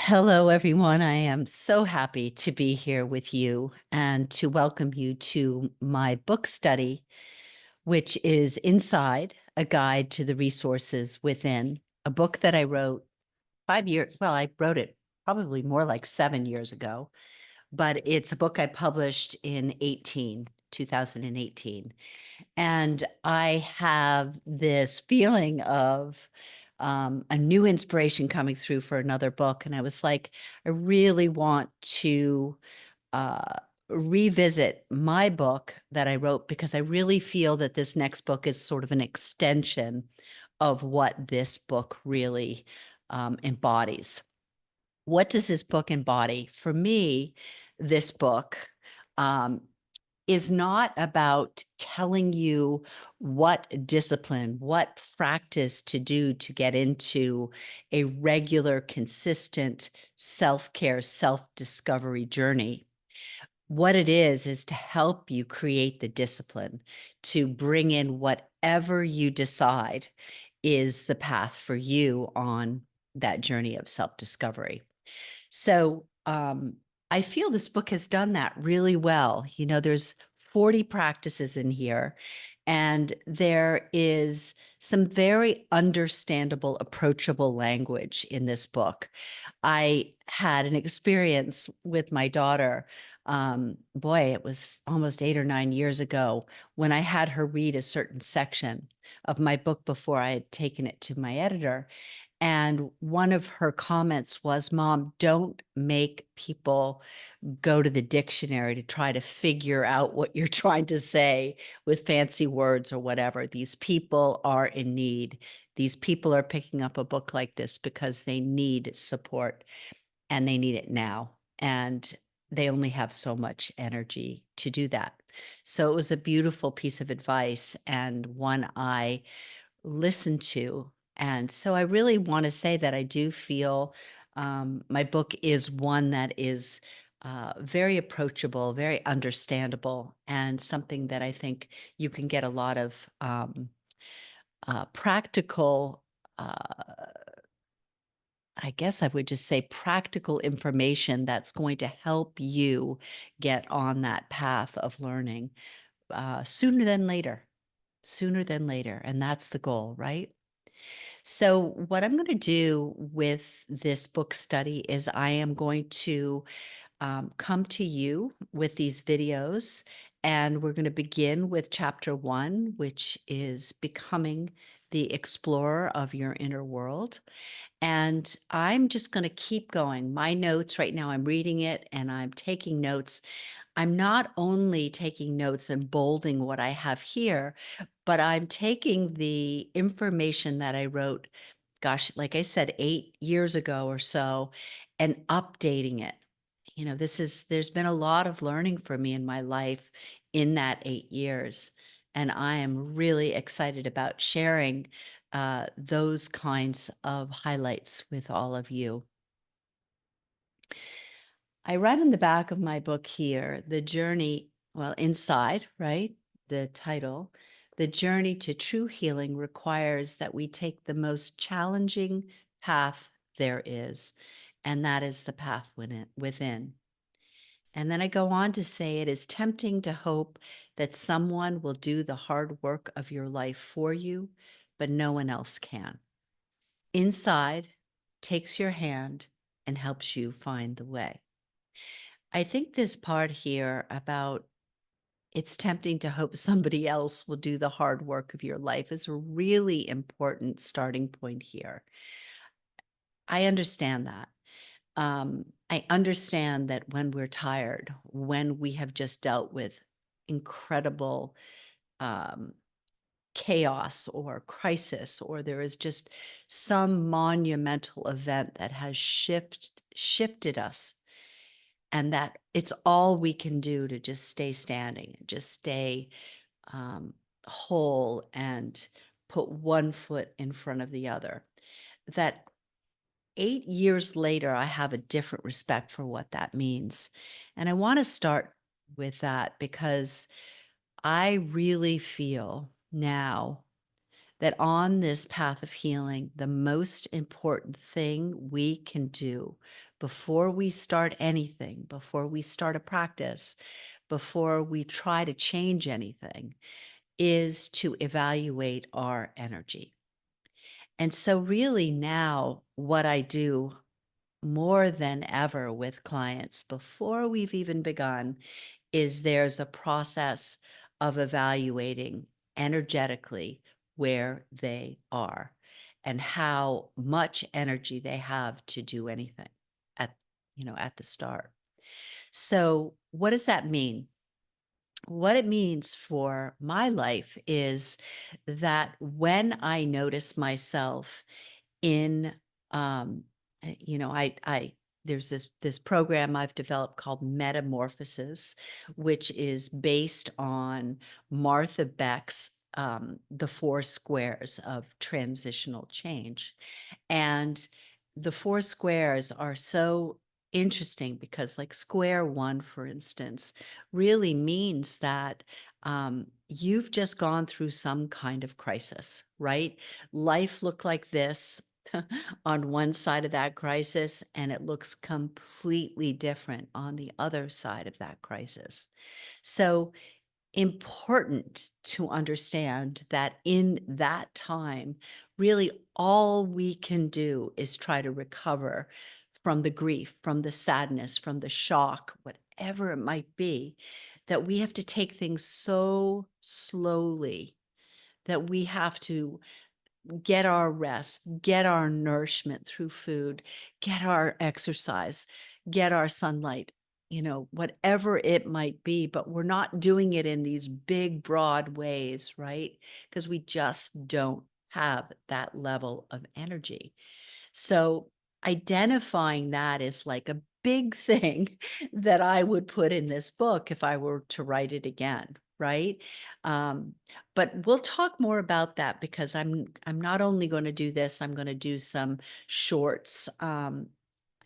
Hello, everyone. I am so happy to be here with you and to welcome you to my book study, which is Inside, a Guide to the Resources Within, a book that I wrote 5 years, well, I wrote it probably more like 7 years ago, but it's a book I published in 2018. And I have this feeling of a new inspiration coming through for another book. And I was like, I really want to uh, revisit my book that I wrote because I really feel that this next book is sort of an extension of what this book really embodies. What does this book embody? For me, this book um, is not about telling you what discipline, what practice to do to get into a regular, consistent self care, self discovery journey. What it is to help you create the discipline to bring in whatever you decide is the path for you on that journey of self discovery. So I feel this book has done that really well. There's 40 practices in here, and there is some very understandable, approachable language in this book. I had an experience with my daughter. Boy, it was almost 8 or 9 years ago when I had her read a certain section of my book before I had taken it to my editor. And one of her comments was, Mom, don't make people go to the dictionary to try to figure out what you're trying to say with fancy words or whatever. These people are in need. These people are picking up a book like this because they need support and they need it now. And they only have so much energy to do that. So it was a beautiful piece of advice and one I listen to. And so I really want to say that I do feel my book is one that is very approachable, very understandable, and something that I think you can get a lot of practical. I guess I would just say practical information that's going to help you get on that path of learning sooner than later, sooner than later. And that's the goal, right? So, what I'm going to do with this book study is I am going to come to you with these videos, and we're going to begin with chapter 1, which is becoming the explorer of your inner world. And I'm just going to keep going. My notes right now, I'm reading it and I'm taking notes. I'm not only taking notes and bolding what I have here, but I'm taking the information that I wrote, gosh, like I said, 8 years ago or so, and updating it. There's been a lot of learning for me in my life in that 8 years. And I am really excited about sharing those kinds of highlights with all of you. I write on the back of my book here, the journey, well, inside, right? The title, the journey to true healing requires that we take the most challenging path there is, and that is the path within. And then I go on to say it is tempting to hope that someone will do the hard work of your life for you, but no one else can. Inside takes your hand and helps you find the way. I think this part here about it's tempting to hope somebody else will do the hard work of your life is a really important starting point here. I understand that. I understand that when we're tired, when we have just dealt with incredible um, chaos or crisis, or there is just some monumental event that has shifted us, and that it's all we can do to just stay standing and just stay um, whole and put one foot in front of the other. That 8 years later, I have a different respect for what that means. And I want to start with that because I really feel now that on this path of healing, the most important thing we can do before we start anything, before we start a practice, before we try to change anything, is to evaluate our energy. And so, really, now what I do more than ever with clients before we've even begun is there's a process of evaluating energetically where they are and how much energy they have to do anything at at the start. So what does that mean? What it means for my life is that when I notice myself in I there's this program I've developed called Metamorphosis, which is based on Martha Beck's The Four Squares of Transitional Change. And the four squares are so interesting because, like, square one, for instance, really means that you've just gone through some kind of crisis, right? Life looked like this on one side of that crisis, and it looks completely different on the other side of that crisis. So, important to understand that in that time, really all we can do is try to recover from the grief, from the sadness, from the shock, whatever it might be, that we have to take things so slowly, that we have to get our rest, get our nourishment through food, get our exercise, get our sunlight, whatever it might be. But we're not doing it in these big, broad ways, right? Because we just don't have that level of energy. So identifying that is like a big thing that I would put in this book if I were to write it again, right? Um, but we'll talk more about that because I'm not only going to do this, I'm going to do some shorts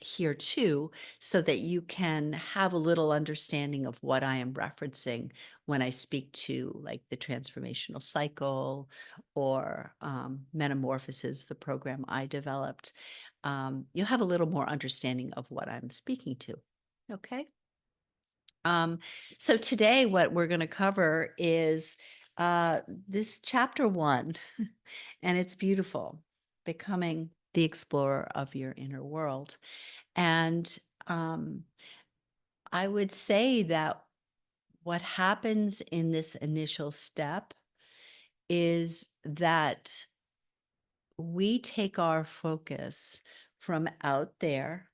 here too, so that you can have a little understanding of what I am referencing when I speak to, like, the transformational cycle or Metamorphosis, the program I developed. You'll have a little more understanding of what I'm speaking to. Okay. Um, so today, what we're going to cover is this chapter one, and it's beautiful, becoming the explorer of your inner world. And um, I would say that what happens in this initial step is that we take our focus from out there,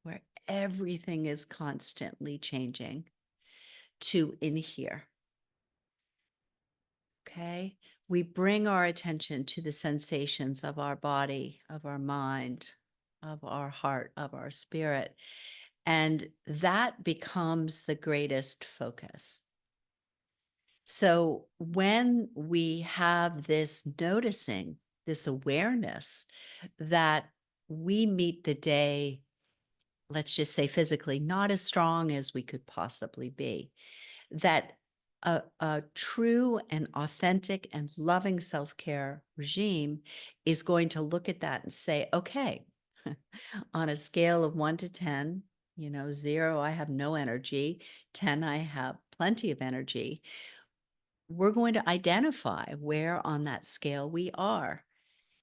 where everything is constantly changing, to in here. Okay. We bring our attention to the sensations of our body, of our mind, of our heart, of our spirit. And that becomes the greatest focus. So when we have this noticing, this awareness that we meet the day, let's just say physically, not as strong as we could possibly be, that a true and authentic and loving self care regime is going to look at that and say, okay, on a scale of 1 to 10, 0, I have no energy, 10, I have plenty of energy. We're going to identify where on that scale we are.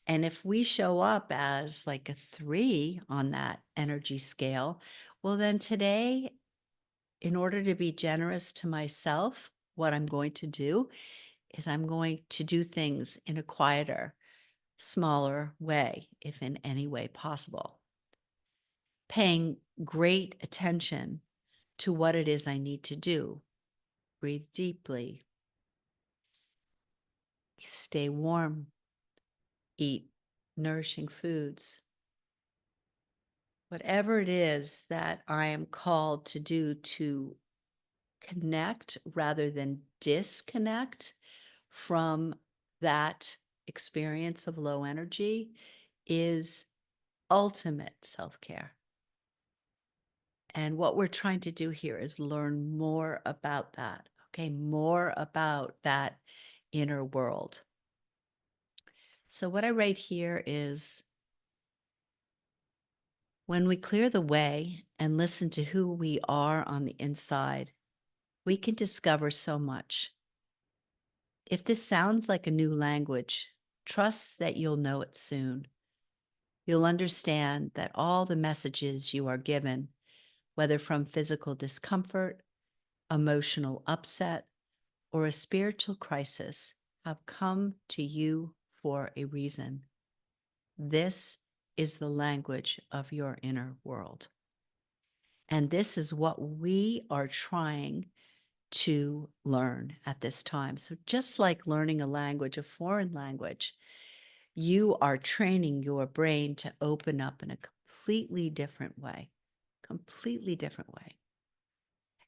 And if we show up as like a 3 on that energy scale, well, then today, in order to be generous to myself, what I'm going to do is I'm going to do things in a quieter, smaller way, if in any way possible, paying great attention to what it is I need to do. Breathe deeply, stay warm, eat nourishing foods. Whatever it is that I am called to do to connect rather than disconnect from that experience of low energy is ultimate self care. And what we're trying to do here is learn more about that. Okay. More about that inner world. So, what I write here is when we clear the way and listen to who we are on the inside, we can discover so much. If this sounds like a new language, trust that you'll know it soon. You'll understand that all the messages you are given, whether from physical discomfort, emotional upset, or a spiritual crisis, have come to you for a reason. This is the language of your inner world. And this is what we are trying to learn at this time. So, just like learning a language, a foreign language, you are training your brain to open up in a completely different way.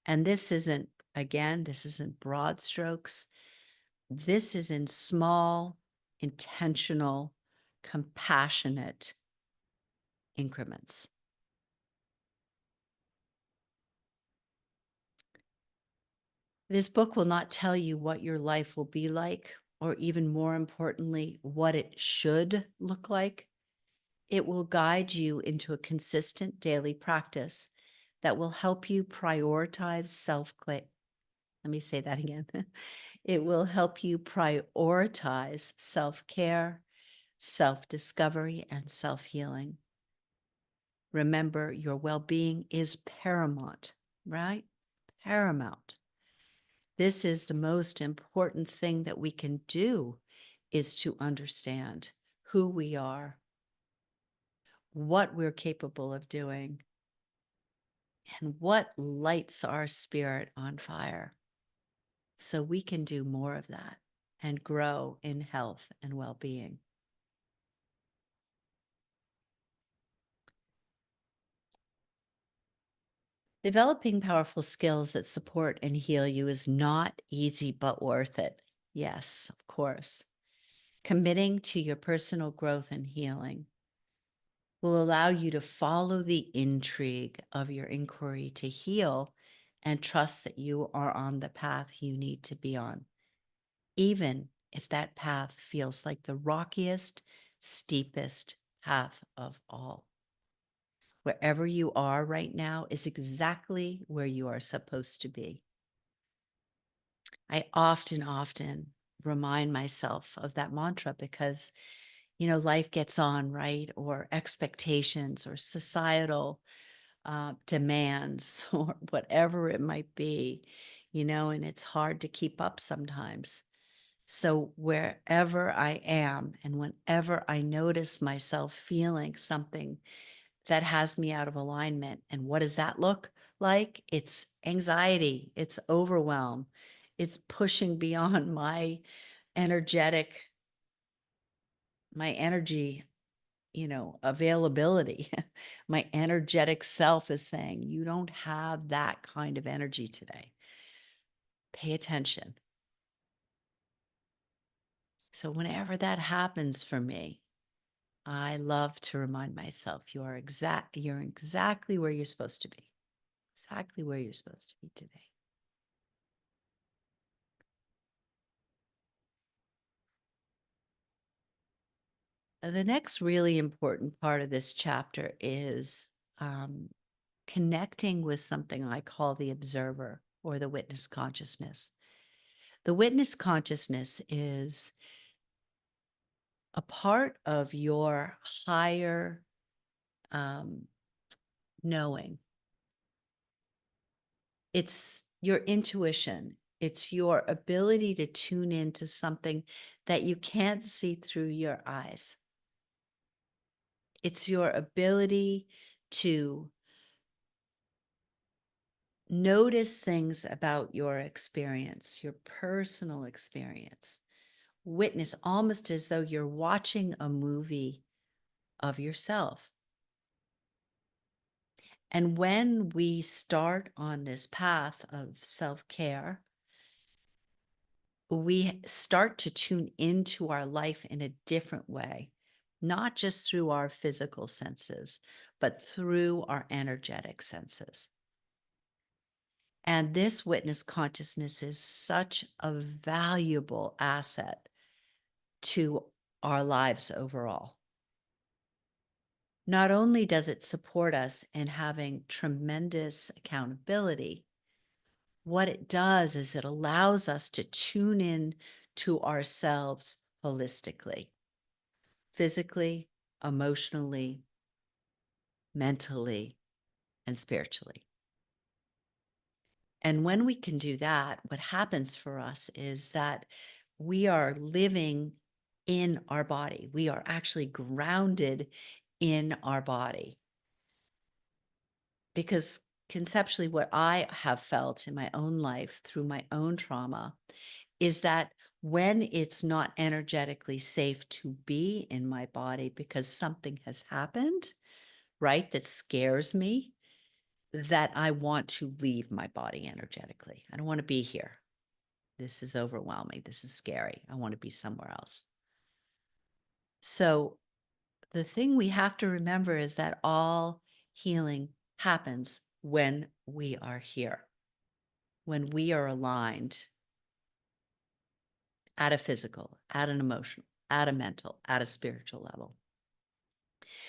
And this isn't, again, this isn't broad strokes. This is in small, intentional, compassionate increments. This book will not tell you what your life will be like, or even more importantly, what it should look like. It will guide you into a consistent daily practice that will help you prioritize self Let me say that again. It will help you prioritize self care, self discovery, and self healing. Remember, your well being is paramount, right? Paramount. This is the most important thing that we can do is to understand who we are, what we're capable of doing, and what lights our spirit on fire so we can do more of that and grow in health and well-being. Developing powerful skills that support and heal you is not easy, but worth it. Yes, of course. Committing to your personal growth and healing will allow you to follow the intrigue of your inquiry to heal and trust that you are on the path you need to be on, even if that path feels like the rockiest, steepest path of all. Wherever you are right now is exactly where you are supposed to be. I often remind myself of that mantra because, life gets on, right? Or expectations or societal demands or whatever it might be, and it's hard to keep up sometimes. So, wherever I am and whenever I notice myself feeling something that has me out of alignment, and what does that look like? It's anxiety, it's overwhelm, it's pushing beyond energetic, my energy availability. My energetic self is saying, you don't have that kind of energy today. Pay attention. So, whenever that happens for me, I love to remind myself you're exactly where you're supposed to be. Exactly where you're supposed to be today. The next really important part of this chapter is um, connecting with something I call the observer or the witness consciousness. The witness consciousness is a part of your higher um, knowing. It's your intuition. It's your ability to tune into something that you can't see through your eyes. It's your ability to notice things about your experience, your personal experience. Witness almost as though you're watching a movie of yourself. And when we start on this path of self care, we start to tune into our life in a different way, not just through our physical senses, but through our energetic senses. And this witness consciousness is such a valuable asset to our lives overall. Not only does it support us in having tremendous accountability, what it does is it allows us to tune in to ourselves holistically, physically, emotionally, mentally, and spiritually. And when we can do that, what happens for us is that we are living in our body. We are actually grounded in our body. Because conceptually, what I have felt in my own life through my own trauma is that when it's not energetically safe to be in my body because something has happened, right, that scares me, that I want to leave my body energetically. I don't want to be here. This is overwhelming. This is scary. I want to be somewhere else. So the thing we have to remember is that all healing happens when we are here, when we are aligned at a physical, at an emotional, at a mental, at a spiritual level.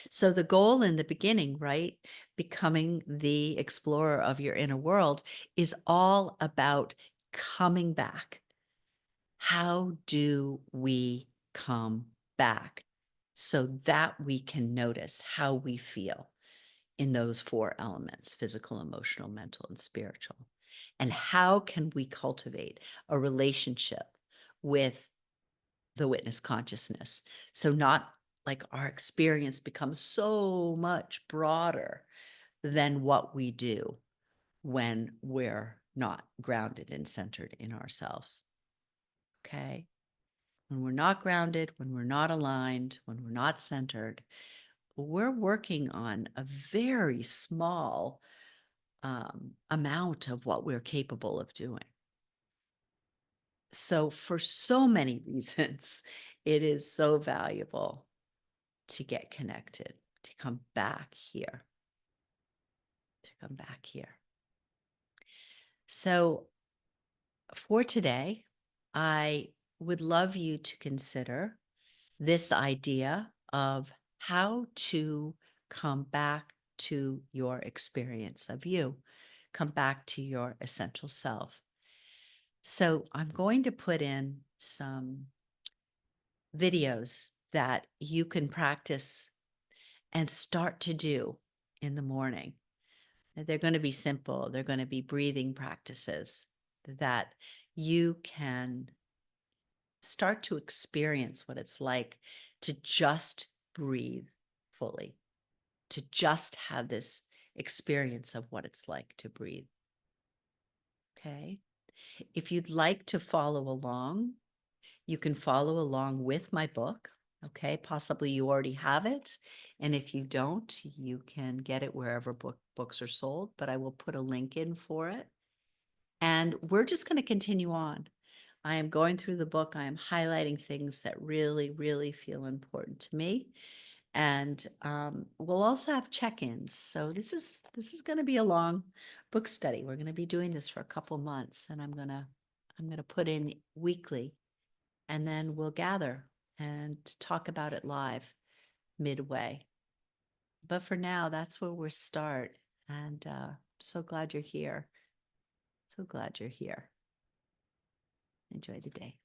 So the goal in the beginning, right, becoming the explorer of your inner world is all about coming back. How do we come back so that we can notice how we feel in those four elements: physical, emotional, mental, and spiritual? And how can we cultivate a relationship with the witness consciousness? So, not like our experience becomes so much broader than what we do when we're not grounded and centered in ourselves. Okay. When we're not grounded, when we're not aligned, when we're not centered, we're working on a very small amount of what we're capable of doing. So, for so many reasons, it is so valuable to get connected, to come back here, to come back here. So, for today, I would love you to consider this idea of how to come back to your experience of you, come back to your essential self. So, I'm going to put in some videos that you can practice and start to do in the morning. They're going to be simple, they're going to be breathing practices that you can start to experience what it's like to just breathe fully, to just have this experience of what it's like to breathe. Okay. If you'd like to follow along, you can follow along with my book. Okay. Possibly you already have it. And if you don't, you can get it wherever books are sold, but I will put a link in for it. And we're just going to continue on. I am going through the book. I am highlighting things that really, really feel important to me. And we'll also have check-ins. So this is going to be a long book study. We're going to be doing this for a couple months, and I'm gonna put in weekly, and then we'll gather and talk about it live midway. But for now, that's where we'll start. And so glad you're here. So glad you're here. Enjoy the day.